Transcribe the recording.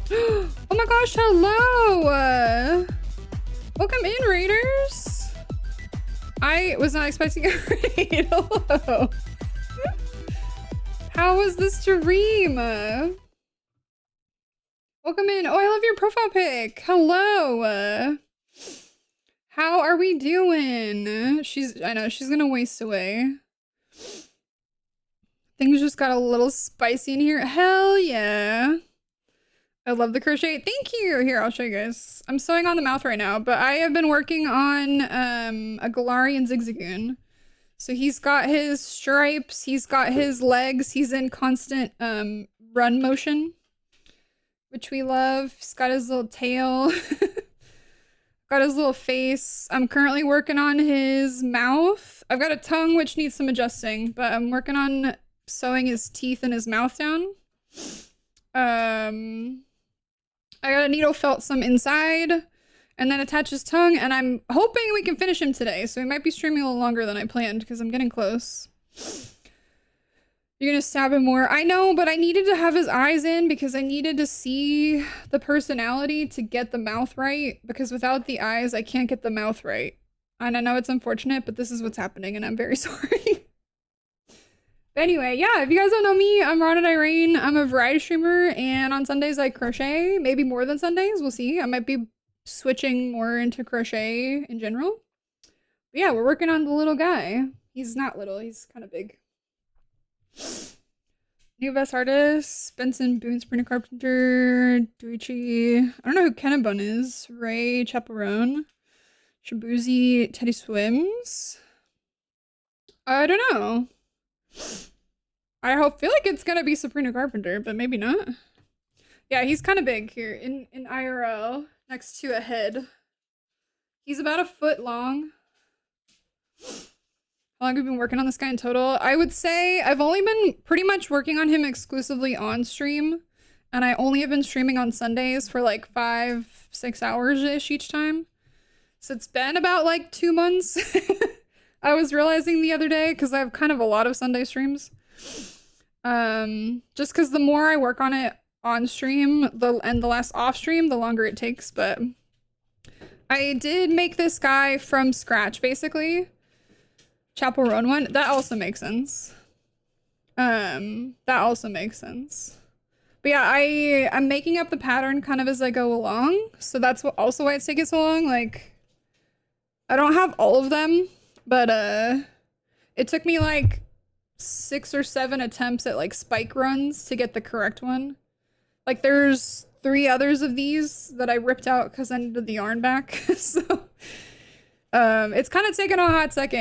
Oh my gosh, hello! Welcome in, Raiders! I was not expecting a raid. Hello! How was this stream? Welcome in. Oh, I love your profile pic. Hello! How are we doing? I know, she's gonna waste away. Things just got a little spicy in here. Hell yeah! I love the crochet. Thank you. Here, I'll show you guys. I'm sewing on the mouth right now, but I have been working on a Galarian Zigzagoon. So he's got his stripes, he's got his legs, he's in constant run motion, which we love. He's got his little tail, got his little face. I'm currently working on his mouth. I've got a tongue which needs some adjusting, but I'm working on sewing his teeth and his mouth down. I gotta needle felt some inside and then attach his tongue, and I'm hoping we can finish him today. So we might be streaming a little longer than I planned because I'm getting close. You're gonna stab him more. I know, but I needed to have his eyes in because I needed to see the personality to get the mouth right, because without the eyes, I can't get the mouth right. And I know it's unfortunate, but this is what's happening and I'm very sorry. Anyway, yeah, if you guys don't know me, I'm Ron and Irene. I'm a variety streamer, and on Sundays I crochet. Maybe more than Sundays, we'll see. I might be switching more into crochet in general. But yeah, we're working on the little guy. He's not little, he's kind of big. New best artist, Benson, Boone, Sabrina Carpenter, Duichi. I don't know who Kennebun is. Ray, Chaperone, Shabuzi, Teddy Swims. I don't know. I feel like it's gonna be Sabrina Carpenter, but maybe not. Yeah, he's kind of big here in IRL next to a head. He's about a foot long. How long have you been working on this guy in total? I would say I've only been pretty much working on him exclusively on stream, and I only have been streaming on Sundays for like 5-6 hours-ish each time. So it's been about like 2 months. I was realizing the other day because I have kind of a lot of Sunday streams. Just because the more I work on it on stream and the less off stream, the longer it takes. But I did make this guy from scratch, basically. Chapel Roan one. That also makes sense. That also makes sense. But yeah, I'm making up the pattern kind of as I go along. So that's also why it's taking so long. Like, I don't have all of them. But, it took me like 6 or 7 attempts at like spike runs to get the correct one. Like there's 3 others of these that I ripped out because I needed the yarn back. So, it's kind of taken a hot second.